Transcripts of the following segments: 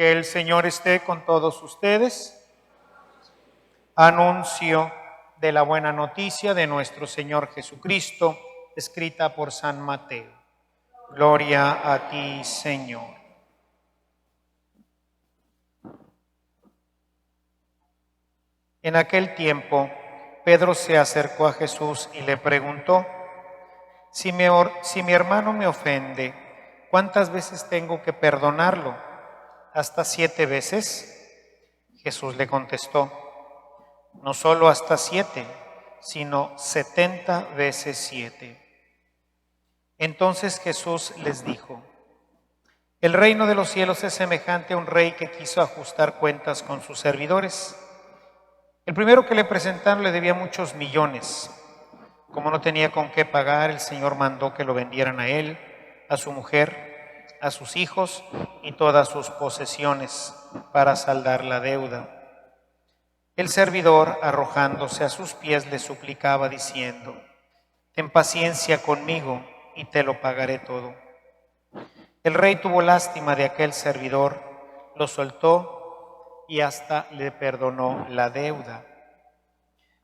Que el Señor esté con todos ustedes. Anuncio de la buena noticia de nuestro Señor Jesucristo, escrita por San Mateo. Gloria a ti, Señor. En aquel tiempo, Pedro se acercó a Jesús y le preguntó: si mi hermano me ofende, ¿cuántas veces tengo que perdonarlo? ¿Hasta 7 veces? Jesús le contestó: no solo hasta 7, sino 70 veces 7. Entonces Jesús les dijo: el reino de los cielos es semejante a un rey que quiso ajustar cuentas con sus servidores. El primero que le presentaron le debía muchos millones. Como no tenía con qué pagar, el Señor mandó que lo vendieran a él, a su mujer, a sus hijos y todas sus posesiones para saldar la deuda. El servidor, arrojándose a sus pies, le suplicaba diciendo: ten paciencia conmigo y te lo pagaré todo. El rey tuvo lástima de aquel servidor, lo soltó y hasta le perdonó la deuda.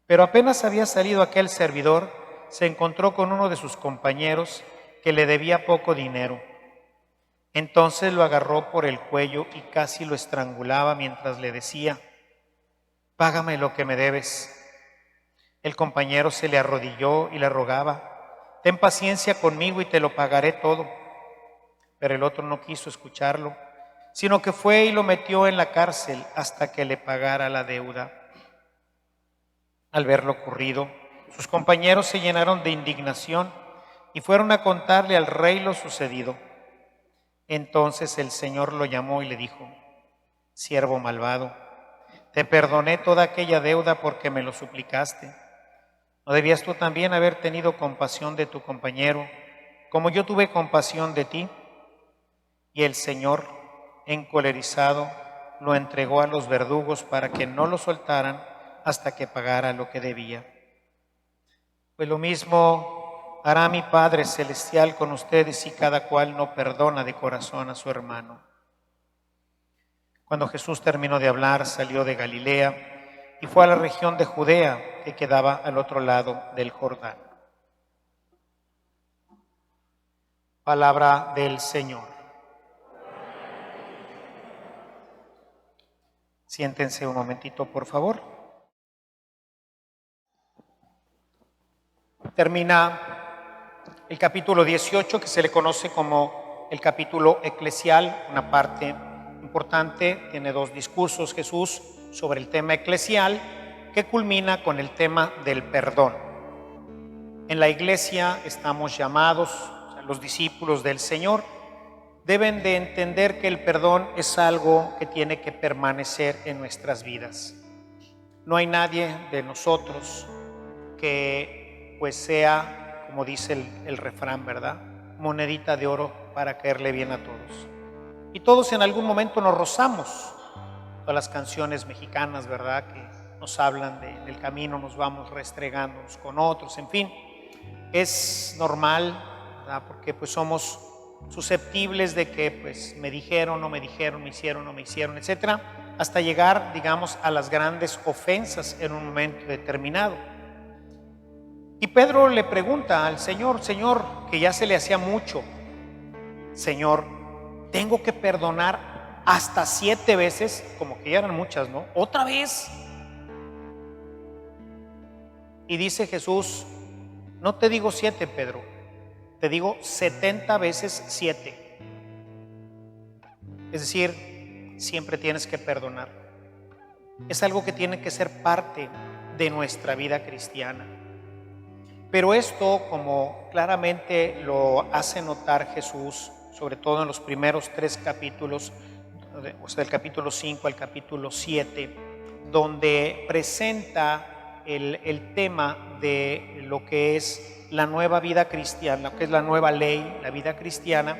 Pero apenas había salido aquel servidor, se encontró con uno de sus compañeros que le debía poco dinero. Entonces lo agarró por el cuello y casi lo estrangulaba mientras le decía: págame lo que me debes. El compañero se le arrodilló y le rogaba: ten paciencia conmigo y te lo pagaré todo. Pero el otro no quiso escucharlo, sino que fue y lo metió en la cárcel hasta que le pagara la deuda. Al ver lo ocurrido, sus compañeros se llenaron de indignación y fueron a contarle al rey lo sucedido. Entonces el Señor lo llamó y le dijo: siervo malvado, te perdoné toda aquella deuda porque me lo suplicaste. ¿No debías tú también haber tenido compasión de tu compañero, como yo tuve compasión de ti? Y el Señor, encolerizado, lo entregó a los verdugos para que no lo soltaran hasta que pagara lo que debía. Pues lo mismo hará mi Padre Celestial con ustedes si cada cual no perdona de corazón a su hermano. Cuando Jesús terminó de hablar, salió de Galilea y fue a la región de Judea, que quedaba al otro lado del Jordán. Palabra del Señor. Siéntense un momentito, por favor. Termina el capítulo 18, que se le conoce como el capítulo eclesial, una parte importante. Tiene 2 discursos Jesús sobre el tema eclesial, que culmina con el tema del perdón. En la iglesia estamos llamados, los discípulos del Señor, deben de entender que el perdón es algo que tiene que permanecer en nuestras vidas. No hay nadie de nosotros que pues sea, como dice el refrán, ¿verdad?, monedita de oro para caerle bien a todos. Y todos en algún momento nos rozamos. Todas las canciones mexicanas, ¿verdad?, que nos hablan del camino, nos vamos restregándonos con otros, en fin. Es normal, ¿verdad?, porque pues somos susceptibles de que pues me dijeron, no me dijeron, me hicieron, no me hicieron, etcétera, hasta llegar, digamos, a las grandes ofensas en un momento determinado. Y Pedro le pregunta al Señor, que ya se le hacía mucho: Señor, ¿tengo que perdonar hasta 7 veces? Como que ya eran muchas, ¿no? ¿Otra vez? Y dice Jesús: no te digo 7, Pedro, te digo 70 veces 7. Es decir, siempre tienes que perdonar. Es algo que tiene que ser parte de nuestra vida cristiana. Pero esto, como claramente lo hace notar Jesús, sobre todo en los primeros 3 capítulos, o sea, del capítulo 5 al capítulo 7, donde presenta el tema de lo que es la nueva vida cristiana, lo que es la nueva ley, la vida cristiana,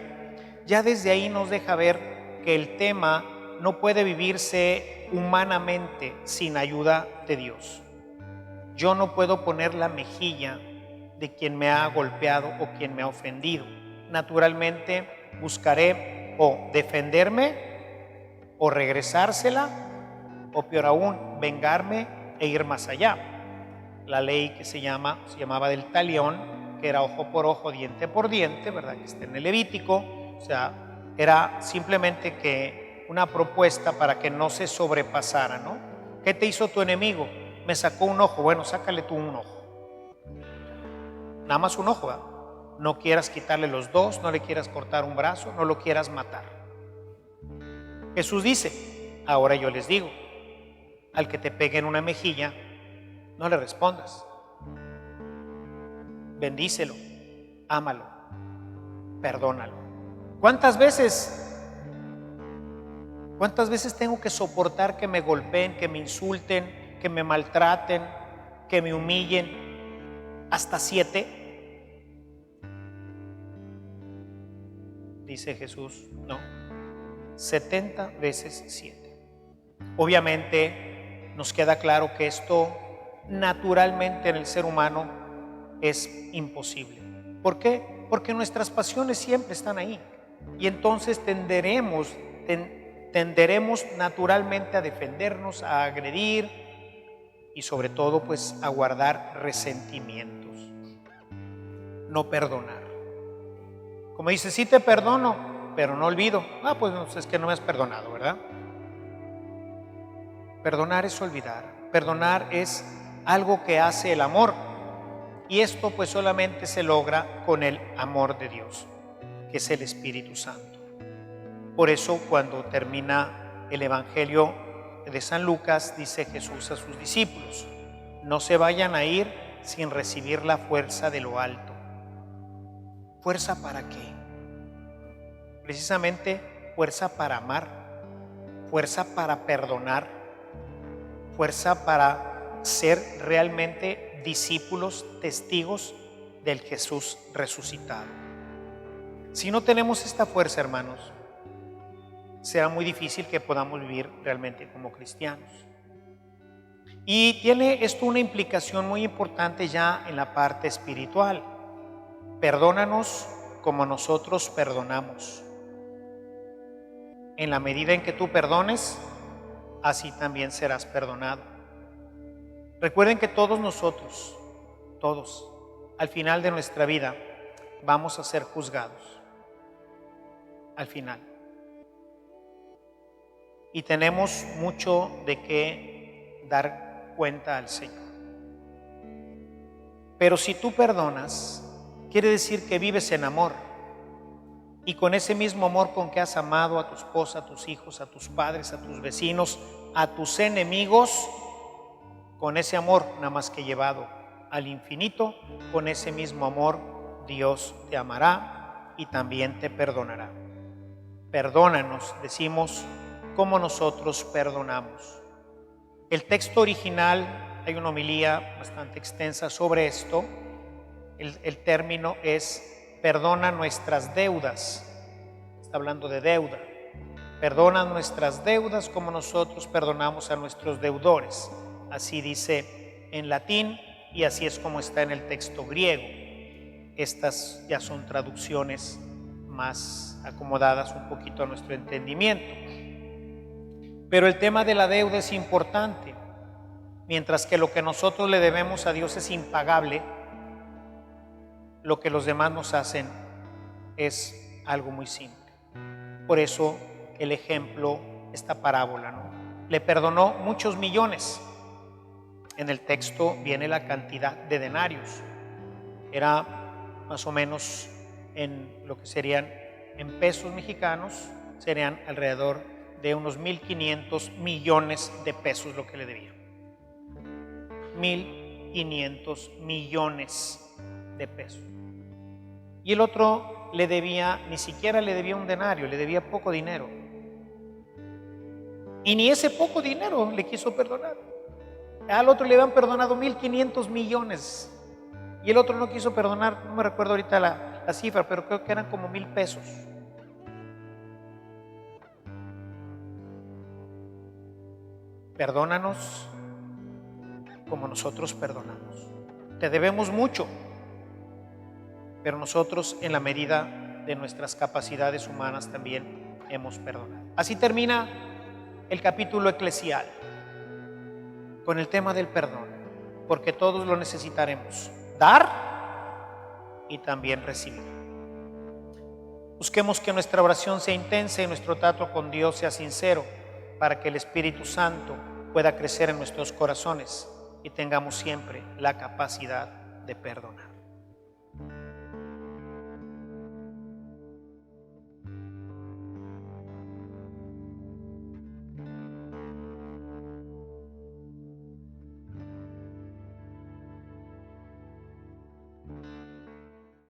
ya desde ahí nos deja ver que el tema no puede vivirse humanamente sin ayuda de Dios. Yo no puedo poner la mejilla de quien me ha golpeado o quien me ha ofendido. Naturalmente buscaré o defenderme o regresársela, o peor aún, vengarme e ir más allá. La ley que se llamaba del talión, que era ojo por ojo, diente por diente, ¿verdad? Que está en el Levítico. O sea, era simplemente que una propuesta para que no se sobrepasara, ¿no? ¿Qué te hizo tu enemigo? Me sacó un ojo. Bueno, sácale tú un ojo. Nada más un ojo, ¿verdad? No quieras quitarle los dos, no le quieras cortar un brazo, no lo quieras matar. Jesús dice, ahora yo les digo, al que te pegue en una mejilla, no le respondas. Bendícelo, ámalo, perdónalo. ¿Cuántas veces tengo que soportar que me golpeen, que me insulten, que me maltraten, que me humillen? ¿Hasta 7? Dice Jesús, no, 70 veces 7. Obviamente nos queda claro que esto naturalmente en el ser humano es imposible. ¿Por qué? Porque nuestras pasiones siempre están ahí y entonces tenderemos naturalmente a defendernos, a agredir y sobre todo pues a guardar resentimientos, no perdonar. Como dice, sí te perdono, pero no olvido. Pues es que no me has perdonado, ¿verdad? Perdonar es olvidar. Perdonar es algo que hace el amor. Y esto pues solamente se logra con el amor de Dios, que es el Espíritu Santo. Por eso cuando termina el Evangelio de San Lucas, dice Jesús a sus discípulos, no se vayan a ir sin recibir la fuerza de lo alto. ¿Fuerza para qué? Precisamente fuerza para amar, fuerza para perdonar, fuerza para ser realmente discípulos, testigos del Jesús resucitado. Si no tenemos esta fuerza, hermanos, será muy difícil que podamos vivir realmente como cristianos. Y tiene esto una implicación muy importante ya en la parte espiritual. Perdónanos como nosotros perdonamos. En la medida en que tú perdones, así también serás perdonado. Recuerden que todos nosotros, todos, al final de nuestra vida, vamos a ser juzgados. Al final. Y tenemos mucho de qué dar cuenta al Señor. Pero si tú perdonas, quiere decir que vives en amor. Y con ese mismo amor con que has amado a tu esposa, a tus hijos, a tus padres, a tus vecinos, a tus enemigos, con ese amor nada más que llevado al infinito, con ese mismo amor Dios te amará y también te perdonará. Perdónanos, decimos, como nosotros perdonamos. El texto original, hay una homilía bastante extensa sobre esto. El término es perdona nuestras deudas. Está hablando de deuda. Perdona nuestras deudas como nosotros perdonamos a nuestros deudores. Así dice en latín y así es como está en el texto griego. Estas ya son traducciones más acomodadas un poquito a nuestro entendimiento. Pero el tema de la deuda es importante. Mientras que lo que nosotros le debemos a Dios es impagable, lo que los demás nos hacen es algo muy simple. Por eso el ejemplo, esta parábola, ¿no? Le perdonó muchos millones. En el texto viene la cantidad de denarios. Era más o menos en lo que serían en pesos mexicanos, serían alrededor de unos 1,500 millones de pesos lo que le debía. 1,500 millones de pesos. Y el otro le debía, ni siquiera le debía un denario, le debía poco dinero. Y ni ese poco dinero le quiso perdonar. Al otro le habían perdonado 1,500 millones. Y el otro no quiso perdonar, no me recuerdo ahorita la cifra, pero creo que eran como 1,000 pesos. Perdónanos como nosotros perdonamos. Te debemos mucho, pero nosotros en la medida de nuestras capacidades humanas también hemos perdonado. Así termina el capítulo eclesial con el tema del perdón, porque todos lo necesitaremos, dar y también recibir. Busquemos que nuestra oración sea intensa y nuestro trato con Dios sea sincero, para que el Espíritu Santo pueda crecer en nuestros corazones y tengamos siempre la capacidad de perdonar.